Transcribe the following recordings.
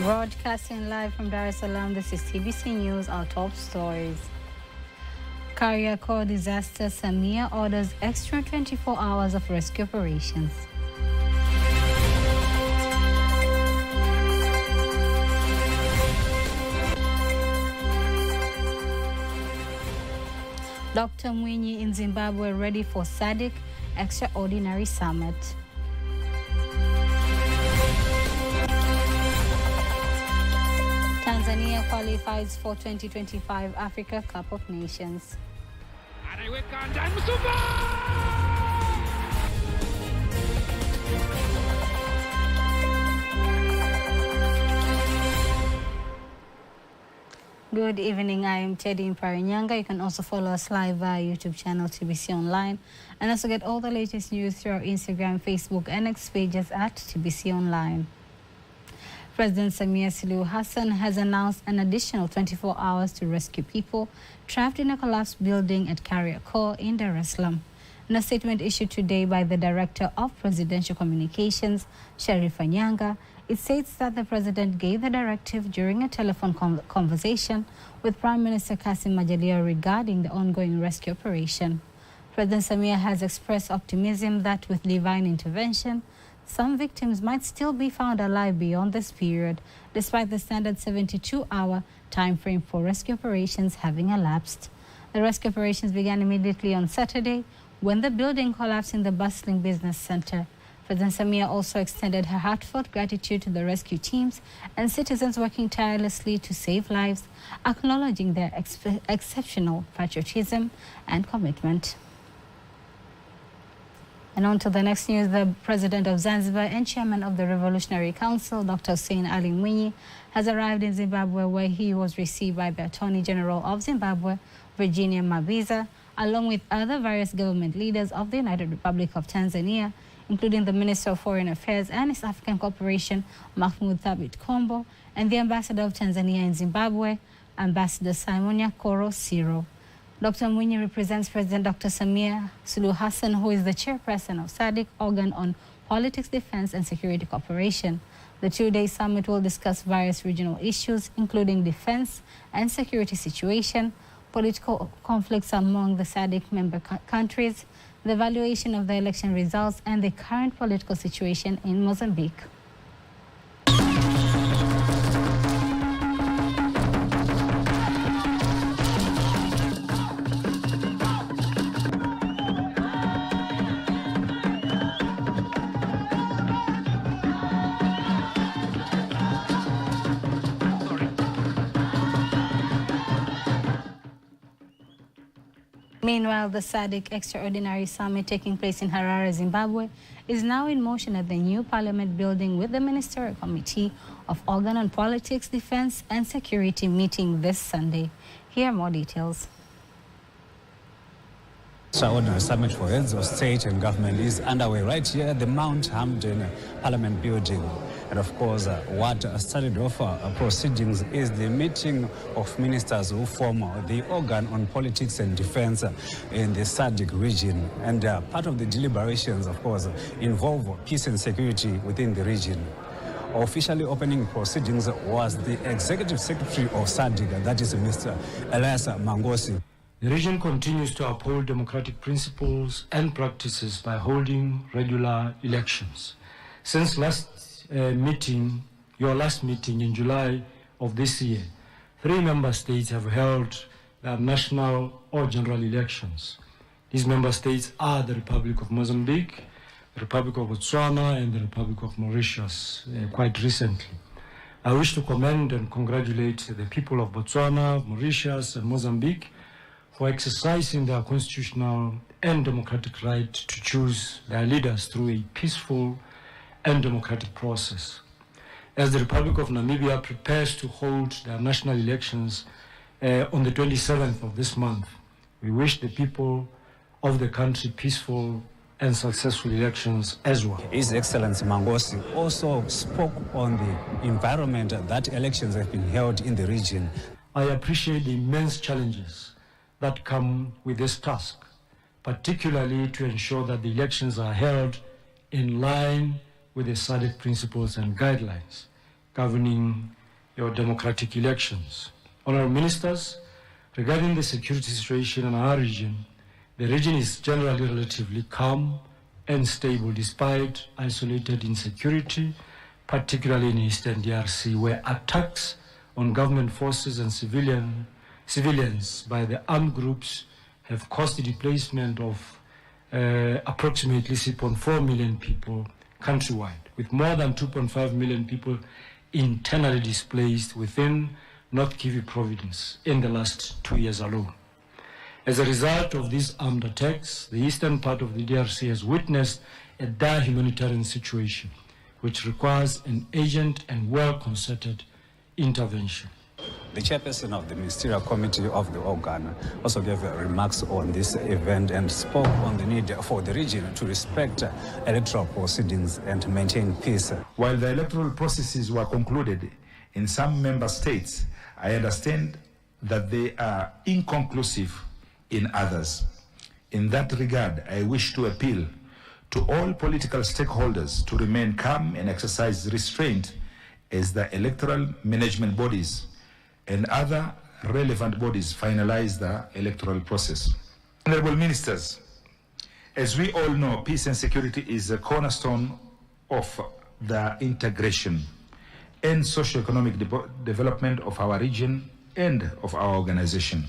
Broadcasting live from Dar es Salaam, this is TBC News, our top stories. Kariakor disaster, Samia orders extra 24 hours of rescue operations. Dr. Mwinyi in Zimbabwe ready for SADC extraordinary summit. Tanzania qualifies for 2025 Africa Cup of Nations. Good evening, I am Teddy Mparinyanga. You can also follow us live via YouTube channel TBC Online, and also get all the latest news through our Instagram, Facebook and X pages at TBC Online. President Samia Suluhu Hassan has announced an additional 24 hours to rescue people trapped in a collapsed building at Kariakor in Dar es Salaam. In a statement issued today by the Director of Presidential Communications, Sherifa Nyanga, it states that the President gave the directive during a telephone conversation with Prime Minister Kassim Majaliwa regarding the ongoing rescue operation. President Samia has expressed optimism that with divine intervention, some victims might still be found alive beyond this period, despite the standard 72-hour time frame for rescue operations having elapsed. The rescue operations began immediately on Saturday when the building collapsed in the bustling business center. President Samia also extended her heartfelt gratitude to the rescue teams and citizens working tirelessly to save lives, acknowledging their exceptional patriotism and commitment. And on to the next news, the President of Zanzibar and Chairman of the Revolutionary Council, Dr. Hussein Ali Mwinyi, has arrived in Zimbabwe, where he was received by the Attorney General of Zimbabwe, Virginia Mabiza, along with other various government leaders of the United Republic of Tanzania, including the Minister of Foreign Affairs and East African Cooperation, Mahmoud Thabit Kombo, and the Ambassador of Tanzania in Zimbabwe, Ambassador Simon Nyakoro Siro. Dr. Mwinyi represents President Dr. Samia Suluhu Hassan, who is the chairperson of SADC, organ on politics, defense, and security cooperation. The two-day summit will discuss various regional issues, including defense and security situation, political conflicts among the SADC member countries, the evaluation of the election results, and the current political situation in Mozambique. Meanwhile, the SADC Extraordinary Summit taking place in Harare, Zimbabwe, is now in motion at the new Parliament building, with the Ministerial Committee of Organ on Politics, Defense and Security meeting this Sunday. Here are more details. Extraordinary Summit for Heads of State and Government is underway right here at the Mount Hampden Parliament building. And of course, what started off proceedings is the meeting of ministers who form the organ on politics and defense in the SADC region. And part of the deliberations, of course, involve peace and security within the region. Officially opening proceedings was the Executive Secretary of SADC, that is Mr. Elias Mangosi. The region continues to uphold democratic principles and practices by holding regular elections. Since your last meeting in July of this year, 3 member states have held their national or general elections. These member states are the Republic of Mozambique, the Republic of Botswana, and the Republic of Mauritius, quite recently. I wish to commend and congratulate the people of Botswana, Mauritius, and Mozambique for exercising their constitutional and democratic right to choose their leaders through a peaceful and democratic process. As the Republic of Namibia prepares to hold their national elections on the 27th of this month, we wish the people of the country peaceful and successful elections as well. His Excellency Mangosi also spoke on the environment that elections have been held in the region. I appreciate the immense challenges that come with this task, particularly to ensure that the elections are held in line with the SADC principles and guidelines. governing your democratic elections. Honourable Ministers, regarding the security situation in our region, the region is generally relatively calm and stable despite isolated insecurity, particularly in Eastern DRC, where attacks on government forces and civilians by the armed groups have caused the displacement of approximately 6.4 million people countrywide, with more than 2.5 million people internally displaced within North Kivu province in the last 2 years alone. As a result of these armed attacks, the eastern part of the DRC has witnessed a dire humanitarian situation, which requires an urgent and well-concerted intervention. The chairperson of the Ministerial Committee of the organ also gave remarks on this event and spoke on the need for the region to respect electoral proceedings and maintain peace. While the electoral processes were concluded in some member states, I understand that they are inconclusive in others. In that regard, I wish to appeal to all political stakeholders to remain calm and exercise restraint as the electoral management bodies and other relevant bodies finalize the electoral process. Honorable Ministers, as we all know, peace and security is a cornerstone of the integration and socio-economic development of our region and of our organization.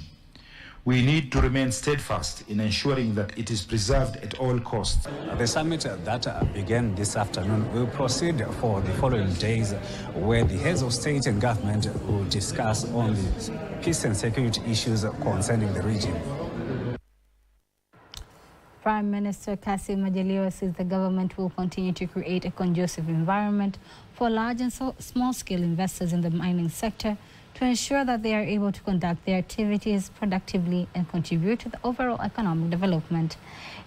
We need to remain steadfast in ensuring that it is preserved at all costs. The summit that began this afternoon will proceed for the following days, where the heads of state and government will discuss on the peace and security issues concerning the region. Prime Minister Kassim Majaliwa says the government will continue to create a conducive environment for large and small-scale investors in the mining sector to ensure that they are able to conduct their activities productively and contribute to the overall economic development.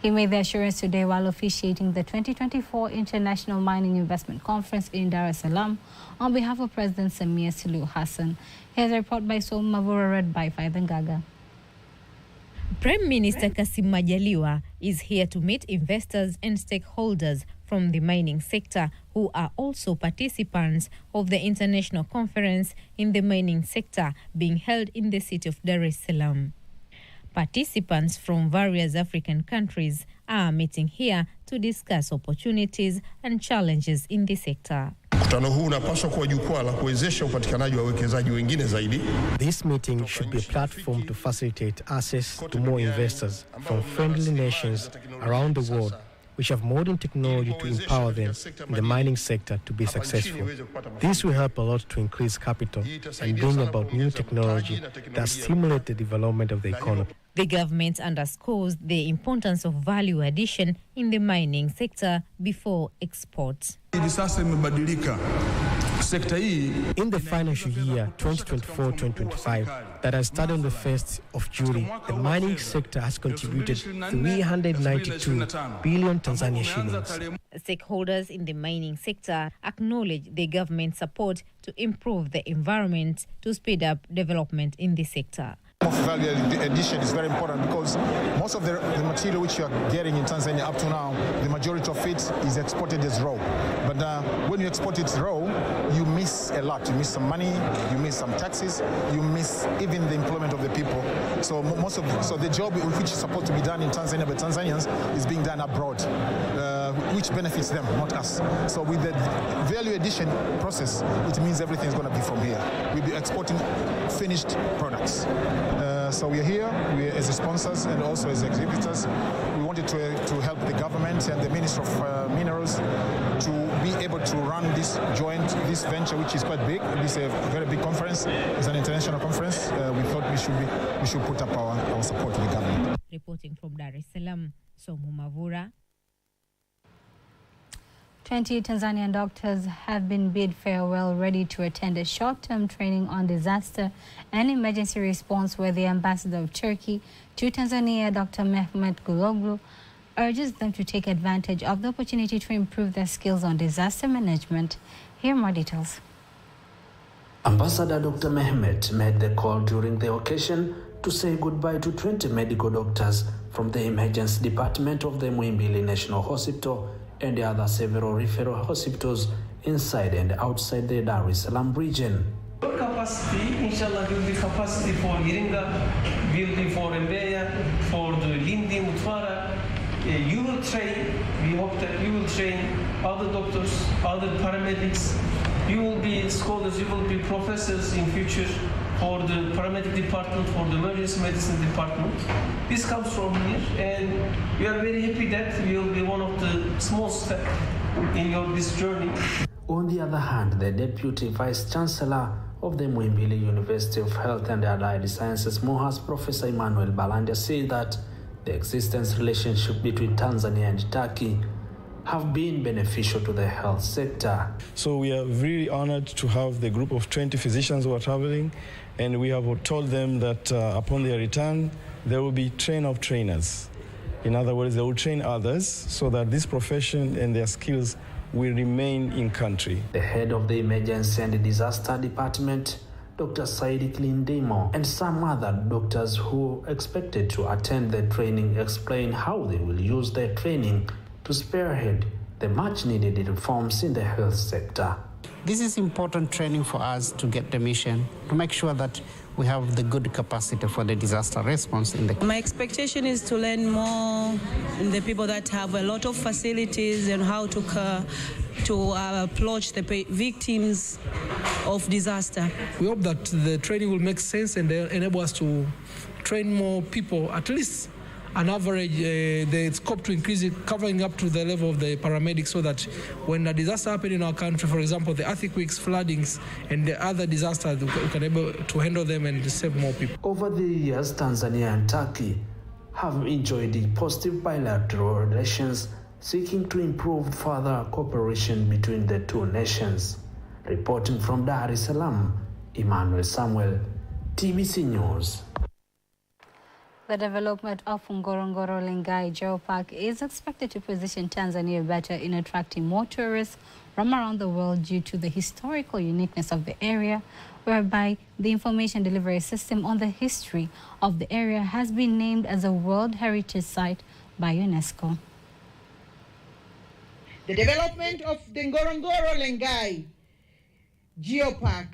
He made the assurance today while officiating the 2024 International Mining Investment Conference in Dar es Salaam on behalf of President Samia Suluhu Hassan. Here's a report by Som Mavura, read by Faidan Gaga. Prime Minister Kassim Majaliwa is here to meet investors and stakeholders from the mining sector who are also participants of the international conference in the mining sector being held in the city of Dar es Salaam. Participants from various African countries are meeting here to discuss opportunities and challenges in the sector. This meeting should be a platform to facilitate access to more investors from friendly nations around the world which have modern technology to empower them in the mining sector to be successful. This will help a lot to increase capital and bring about new technology that stimulate the development of the economy. The government underscores the importance of value addition in the mining sector before exports. In the financial year 2024-2025 that has started on the 1st of July, the mining sector has contributed 392 billion Tanzania shillings. Stakeholders in the mining sector acknowledge the government's support to improve the environment to speed up development in the sector. Value addition is very important because most of the material which you are getting in Tanzania up to now, the majority of it is exported as raw. But when you export it raw, you miss a lot. You miss some money, you miss some taxes, you miss even the employment of the people. So the job which is supposed to be done in Tanzania by Tanzanians is being done abroad, which benefits them, not us. So with the value addition process, it means everything is going to be from here. We'll be exporting finished products. So we're here as sponsors and also as exhibitors. We wanted to help the government and the Minister of Minerals to be able to run this venture, which is quite big. This is a very big conference. It's an international conference. We thought we should put up our support to the government. Reporting from Dar es Salaam, Somu Mavura. 20 Tanzanian doctors have been bid farewell, ready to attend a short-term training on disaster and emergency response, where the ambassador of Turkey to Tanzania, Dr. Mehmet Guloglu, urges them to take advantage of the opportunity to improve their skills on disaster management. Here are more details. Ambassador Dr. Mehmet made the call during the occasion to say goodbye to 20 medical doctors from the emergency department of the Muhimbili National Hospital and the other several referral hospitals inside and outside the Dar es Salaam region. Capacity, inshallah, will be capacity for Iringa, building for Mbeya, for the Lindi, Mutwara. You will train, we hope that you will train other doctors, other paramedics. You will be scholars, you will be professors in future for the paramedic department, for the emergency medicine department. This comes from here, and we are very happy that we will be one of the small steps in this journey. On the other hand, the Deputy Vice Chancellor of the Muhimbili University of Health and Allied Sciences, MUHAS, Professor Emmanuel Balanda, said that the existence relationship between Tanzania and Turkey have been beneficial to the health sector. So we are really honored to have the group of 20 physicians who are traveling, and we have told them that upon their return, there will be train of trainers. In other words, they will train others so that this profession and their skills will remain in country. The head of the Emergency and Disaster Department, Dr. Saidi Klindimo, and some other doctors who expected to attend the training explain how they will use their training to spearhead the much-needed reforms in the health sector. This is important training for us to get the mission, to make sure that we have the good capacity for the disaster response in the... My expectation is to learn more in the people that have a lot of facilities and how to approach the victims of disaster. We hope that the training will make sense and enable us to train more people, at least an average, the scope to increase it, covering up to the level of the paramedics, so that when a disaster happens in our country, for example, the earthquakes, floodings, and the other disasters, we can be able to handle them and save more people. Over the years, Tanzania and Turkey have enjoyed positive bilateral relations, seeking to improve further cooperation between the two nations. Reporting from Dar es Salaam, Emmanuel Samuel, TBC News. The development of Ngorongoro Lengai Geopark is expected to position Tanzania better in attracting more tourists from around the world due to the historical uniqueness of the area, whereby the information delivery system on the history of the area has been named as a World Heritage Site by UNESCO. The development of the Ngorongoro Lengai Geopark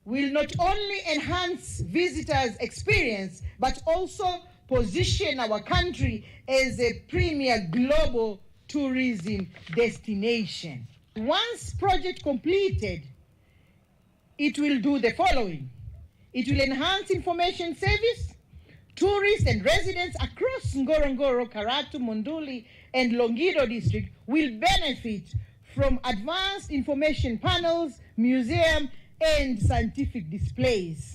will not only enhance visitors' experience, but also position our country as a premier global tourism destination. Once project completed, it will do the following. It will enhance information service. Tourists and residents across Ngorongoro, Karatu, Monduli, and Longido district will benefit from advanced information panels, museum, and scientific displays.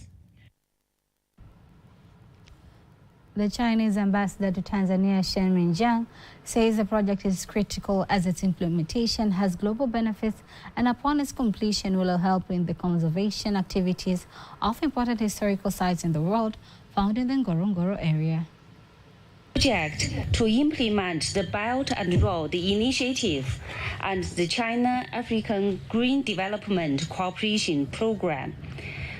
The Chinese ambassador to Tanzania, Shen Minjiang, says the project is critical as its implementation has global benefits and upon its completion will help in the conservation activities of important historical sites in the world found in the Ngorongoro area. Project to implement the Belt and Road Initiative and the China-African Green Development Cooperation Program.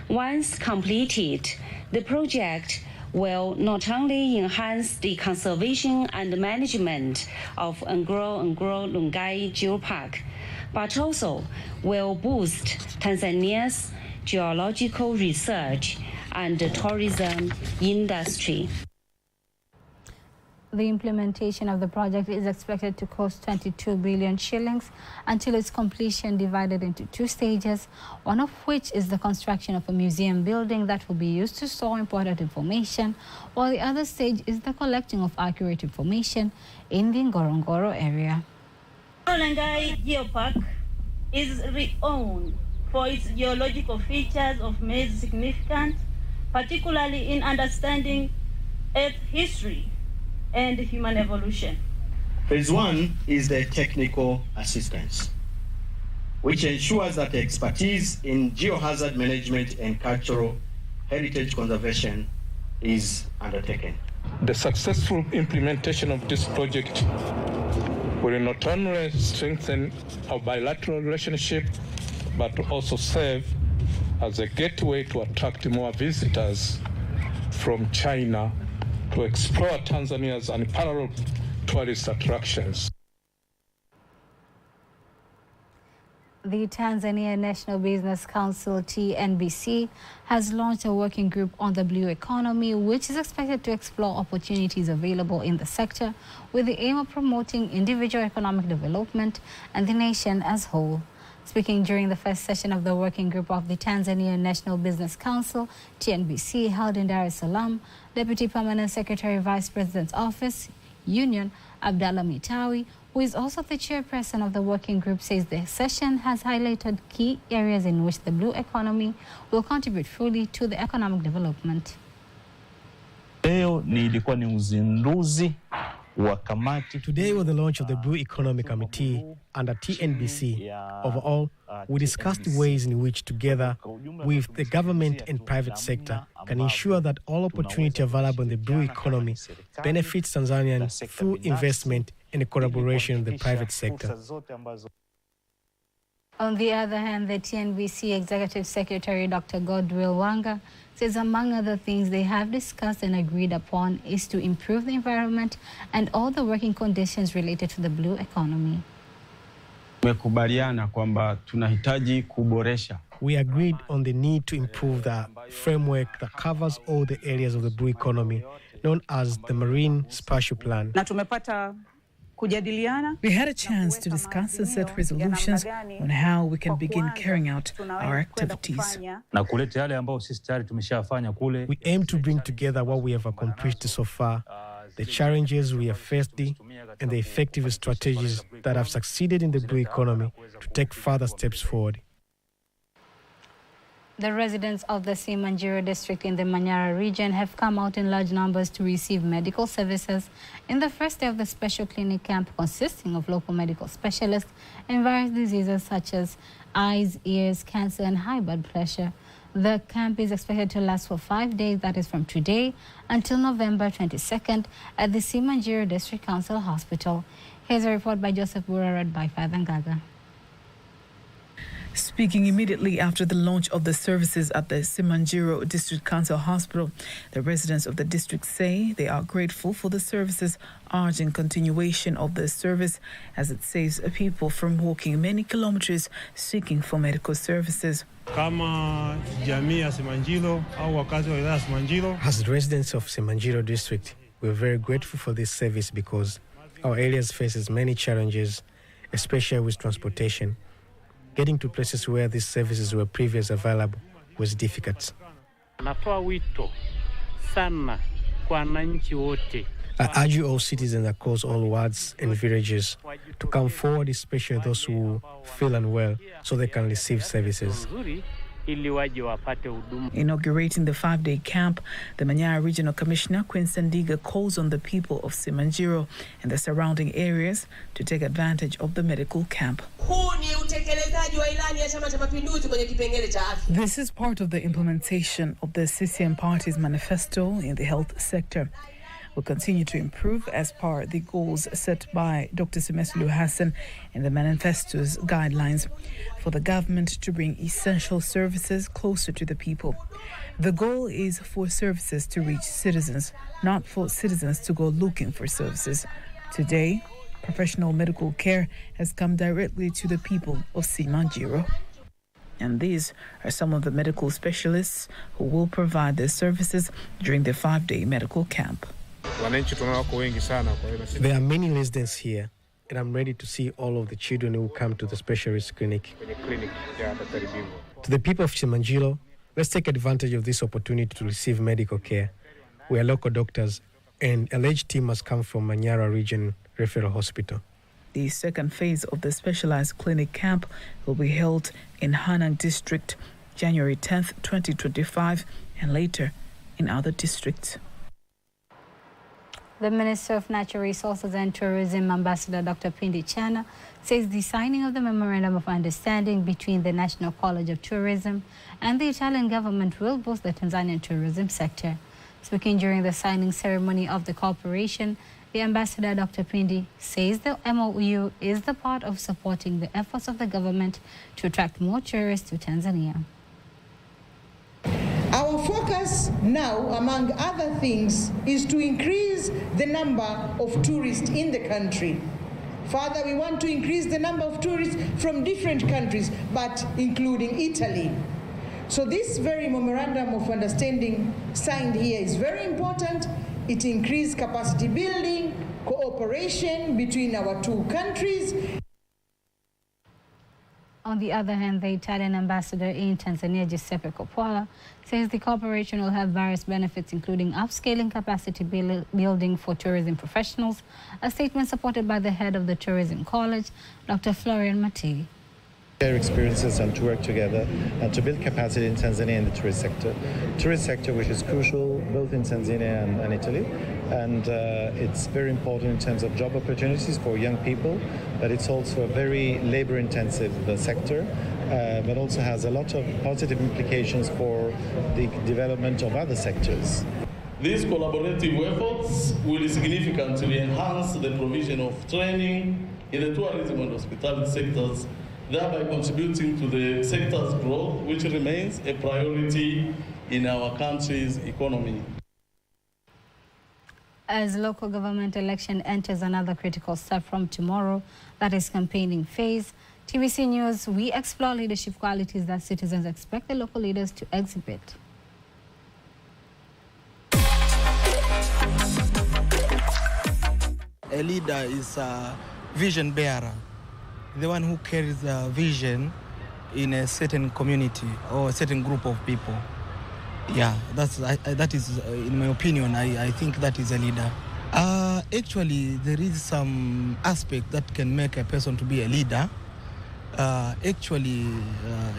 Once completed, the project will not only enhance the conservation and management of Ngorongoro Lengai Geopark, but also will boost Tanzania's geological research and tourism industry. The implementation of the project is expected to cost 22 billion shillings until its completion, divided into two stages, one of which is the construction of a museum building that will be used to store important information, while the other stage is the collecting of accurate information in the Ngorongoro area. Lengai Geopark is renowned for its geological features of major significance, particularly in understanding Earth history and human evolution. Phase 1 is the technical assistance, which ensures that the expertise in geohazard management and cultural heritage conservation is undertaken. The successful implementation of this project will not only strengthen our bilateral relationship, but also serve as a gateway to attract more visitors from China to explore Tanzania's unparalleled tourist attractions. The The Tanzania National Business Council, TNBC, has launched a working group on the blue economy, which is expected to explore opportunities available in the sector with the aim of promoting individual economic development and the nation as whole. Speaking during the first session of the working group of the Tanzania National Business Council, TNBC, held in Dar es Salaam, Deputy Permanent Secretary, Vice President's Office, Union, Abdallah Mitawi, who is also the chairperson of the working group, says the session has highlighted key areas in which the blue economy will contribute fully to the economic development. Today was the launch of the Blue Economy Committee under TNBC. Overall, we discussed ways in which, together with the government and private sector, can ensure that all opportunity available in the blue economy benefits Tanzanians through investment and collaboration in the private sector. On the other hand, the TNBC Executive Secretary, Dr. Godwill Wanga, says among other things they have discussed and agreed upon is to improve the environment and all the working conditions related to the blue economy. We agreed on the need to improve the framework that covers all the areas of the blue economy, known as the Marine Spatial Plan. We had a chance to discuss and set resolutions on how we can begin carrying out our activities. We aim to bring together what we have accomplished so far, the challenges we have faced, and the effective strategies that have succeeded in the blue economy to take further steps forward. The residents of the Simanjiro district in the Manyara region have come out in large numbers to receive medical services in the first day of the special clinic camp consisting of local medical specialists in various diseases such as eyes, ears, cancer, and high blood pressure. The camp is expected to last for 5 days, that is from today until November 22nd at the Simanjiro District Council Hospital. Here's a report by Joseph Bura, read by Father Ngaga. Speaking immediately after the launch of the services at the Simanjiro District Council Hospital, the residents of the district say they are grateful for the services, urging continuation of the service as it saves people from walking many kilometers seeking for medical services. As residents of Simanjiro district, we're very grateful for this service because our area faces many challenges, especially with transportation. Getting to places where these services were previously available was difficult. I urge all citizens across all wards and villages to come forward, especially those who feel unwell, so they can receive services. Inaugurating the 5-day camp, the Manyara Regional Commissioner, Queen Sandiga, calls on the people of Simanjiro and the surrounding areas to take advantage of the medical camp. This is part of the implementation of the CCM Party's manifesto in the health sector. Will continue to improve as per the goals set by Dr. Semesulu Hassan in the manifesto's guidelines for the government to bring essential services closer to the people. The goal is for services to reach citizens, not for citizens to go looking for services. Today, professional medical care has come directly to the people of Simanjiro. And these are some of the medical specialists who will provide their services during the 5-day medical camp. There are many residents here, and I'm ready to see all of the children who come to the specialist clinic. To the people of Simanjiro, let's take advantage of this opportunity to receive medical care. We are local doctors, and a large team has come from Manyara Region Referral Hospital. The second phase of the specialized clinic camp will be held in Hanang District, January 10th, 2025, and later in other districts. The Minister of Natural Resources and Tourism, Ambassador Dr. Pindi Chana, says the signing of the Memorandum of Understanding between the National College of Tourism and the Italian government will boost the Tanzanian tourism sector. Speaking during the signing ceremony of the cooperation, the Ambassador Dr. Pindi says the MOU is the part of supporting the efforts of the government to attract more tourists to Tanzania. Our focus now, among other things, is to increase the number of tourists in the country. Further, we want to increase the number of tourists from different countries, but including Italy. So this very memorandum of understanding signed here is very important. It increased capacity building, cooperation between our two countries. On the other hand, the Italian ambassador in Tanzania, Giuseppe Coppola, says the cooperation will have various benefits, including upscaling capacity building for tourism professionals, a statement supported by the head of the Tourism College, Dr. Florian Mattei. Share experiences and to work together and to build capacity in Tanzania in the tourist sector which is crucial both in Tanzania and Italy, and it's very important in terms of job opportunities for young people, but it's also a very labor-intensive sector, but also has a lot of positive implications for the development of other sectors. These collaborative efforts will significantly enhance the provision of training in the tourism and hospitality sectors, thereby contributing to the sector's growth, which remains a priority in our country's economy. As local government election enters another critical step from tomorrow, that is campaigning phase, TBC News, we explore leadership qualities that citizens expect the local leaders to exhibit. A leader is a vision bearer, the one who carries a vision in a certain community or a certain group of people. Yeah, that is, in my opinion, I think that is a leader. Actually, there is some aspect that can make a person to be a leader.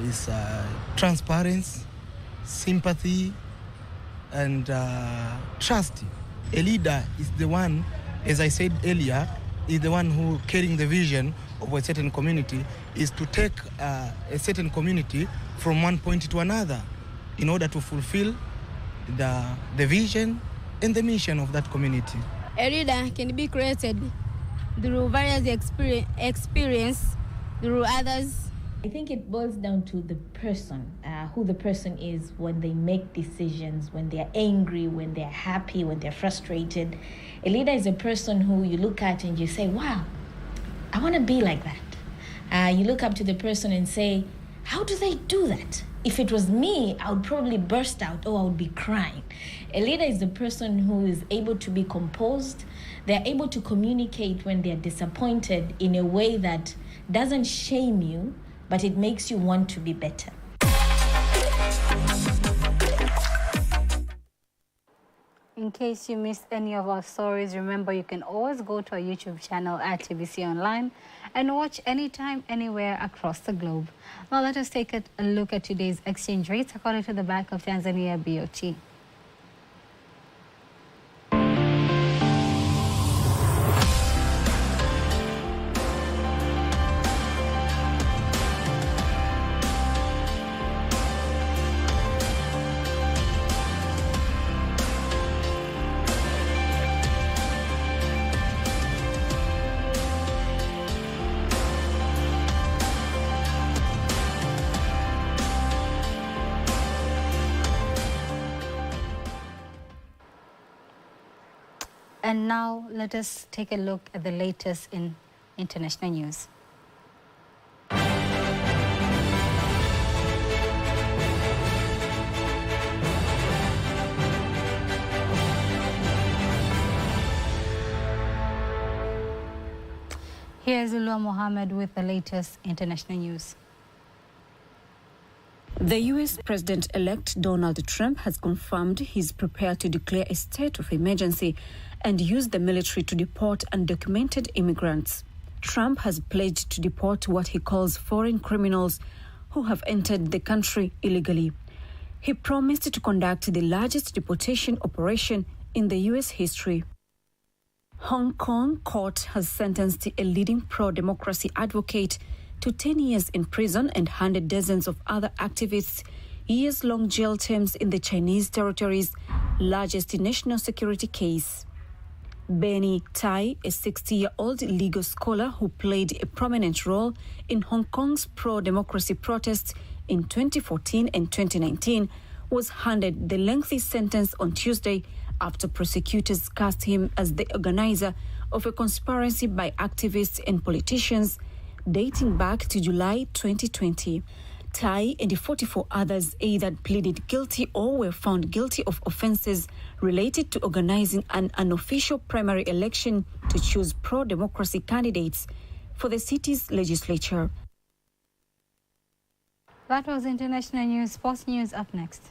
Is transparency, sympathy, and trust. A leader is the one, as I said earlier, is the one who carrying the vision of a certain community, is to take a certain community from one point to another in order to fulfill the vision and the mission of that community. A leader can be created through various experience through others. I think it boils down to the person, who the person is when they make decisions, when they're angry, when they're happy, when they're frustrated. A leader is a person who you look at and you say, wow, I want to be like that. You look up to the person and say, how do they do that? If it was me, I would probably burst out or I would be crying. A leader is the person who is able to be composed. They're able to communicate when they're disappointed in a way that doesn't shame you, but it makes you want to be better. In case you missed any of our stories, remember you can always go to our YouTube channel at TBC Online and watch anytime, anywhere across the globe. Now let us take a look at today's exchange rates according to the Bank of Tanzania BOT. And now let us take a look at the latest in international news. Here's Ulua Mohammed with the latest international news. The U.S. President-elect Donald Trump has confirmed he's prepared to declare a state of emergency and use the military to deport undocumented immigrants. Trump has pledged to deport what he calls foreign criminals who have entered the country illegally. He promised to conduct the largest deportation operation in the U.S. history. Hong Kong court has sentenced a leading pro-democracy advocate to 10 years in prison and handed dozens of other activists years-long jail terms in the Chinese territory's largest national security case. Benny Tai, a 60-year-old legal scholar who played a prominent role in Hong Kong's pro-democracy protests in 2014 and 2019, was handed the lengthy sentence on Tuesday after prosecutors cast him as the organizer of a conspiracy by activists and politicians dating back to July 2020. Tai and the 44 others either pleaded guilty or were found guilty of offences related to organizing an unofficial primary election to choose pro-democracy candidates for the city's legislature. That was international news. Sports news up next.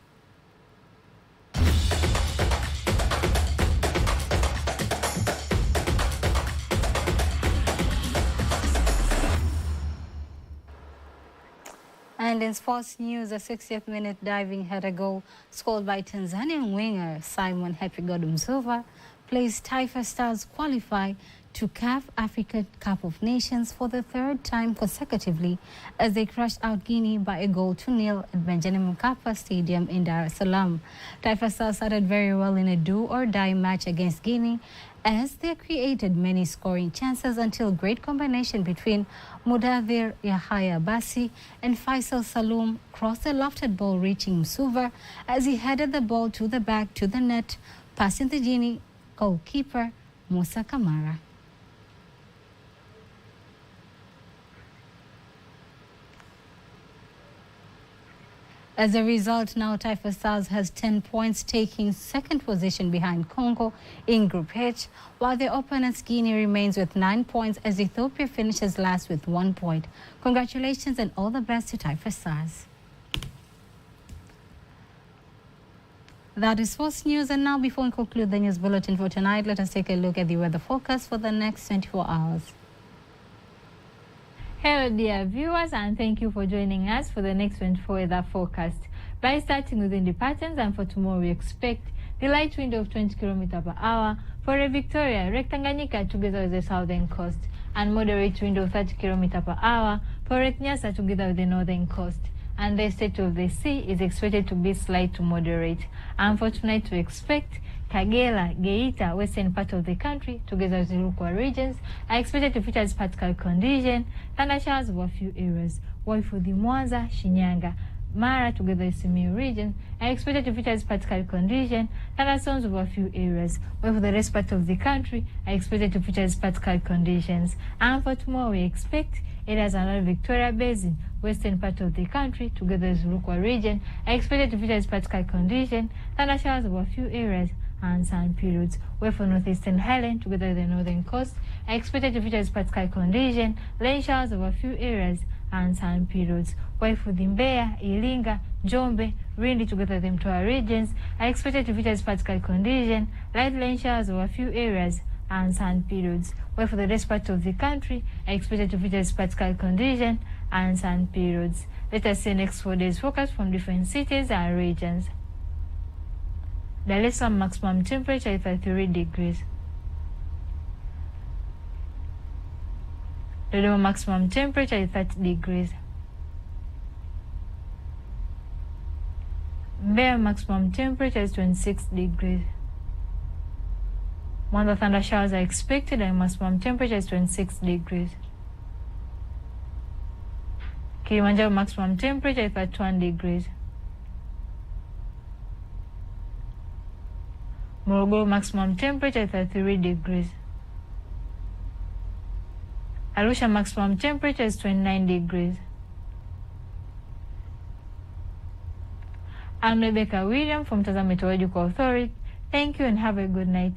And in sports news, a 60th minute diving header goal scored by Tanzanian winger Simon Happy God Msuva placed Taifa Stars qualify to CAF Africa Cup of Nations for the third time consecutively as they crushed out Guinea by 1-0 at Benjamin Mkapa Stadium in Dar es Salaam. Taifa Stars started very well in a do-or-die match against Guinea as they created many scoring chances until great combination between Mudathir Yahaya Basi and Faisal Salum crossed the lofted ball reaching Msuva as he headed the ball to the back to the net, passing the Guinea goalkeeper Musa Kamara. As a result, now Taifa Stars has 10 points, taking second position behind Congo in Group H, while their opponents Guinea remains with 9 points as Ethiopia finishes last with 1 point. Congratulations and all the best to Taifa Stars. That is sports news, and now before we conclude the news bulletin for tonight, let us take a look at the weather forecast for the next 24 hours. Hello dear viewers, and thank you for joining us for the next 24 weather forecast. By starting within the patterns, and for tomorrow we expect the light wind of 20 km per hour for a Victoria, Lake Tanganyika together with the southern coast, and moderate wind of 30 km per hour for Lake Nyasa together with the northern coast. And the state of the sea is expected to be slight to moderate. And for tonight we expect Kagera, Geita, western part of the country, together with the Rukwa regions, are expected to feature as partial condition, thunder showers over a few areas. While for the Mwanza, Shinyanga, Mara, together with Simiyu region, are expected to feature as partial condition, thunderstorms over a few areas. While for the rest part of the country, are expected to feature as partial conditions. And for tomorrow, we expect areas around Victoria Basin, western part of the country, together with Rukwa region, are expected to feature as partial condition, thunder showers over a few areas, and sun periods. Where for northeastern Highland, together with the northern coast, are expected to feature as partial condition, rain showers over a few areas, and sun periods. While for the Mbeya, Iringa, Njombe, Rindi, together with the Mtwara regions, are expected to feature as partial condition, light rain showers over a few areas, and sun periods. While for the rest part of the country, are expected to feature as partial condition and sun periods. Let us see next 4 days forecast from different cities and regions. Dar es Salaam maximum temperature is 33 degrees. Dodoma maximum temperature is 30 degrees. Mbeya maximum temperature is 26 degrees. Mwanza thunder showers are expected and maximum temperature is 26 degrees. Kilimanjaro maximum temperature is 31 degrees. Morogoro maximum temperature 33 degrees. Arusha maximum temperature is 29 degrees. I'm Rebecca William from Tanzania Meteorological Authority. Thank you and have a good night.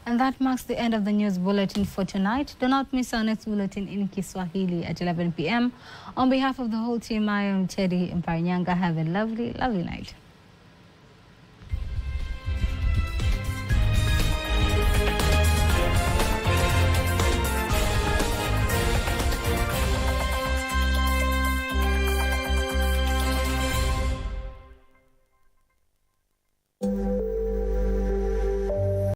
And that marks the end of the news bulletin for tonight. Do not miss our next bulletin in Kiswahili at 11 p.m. On behalf of the whole team, I am Teddy Mparinyanga. Have a lovely, lovely night.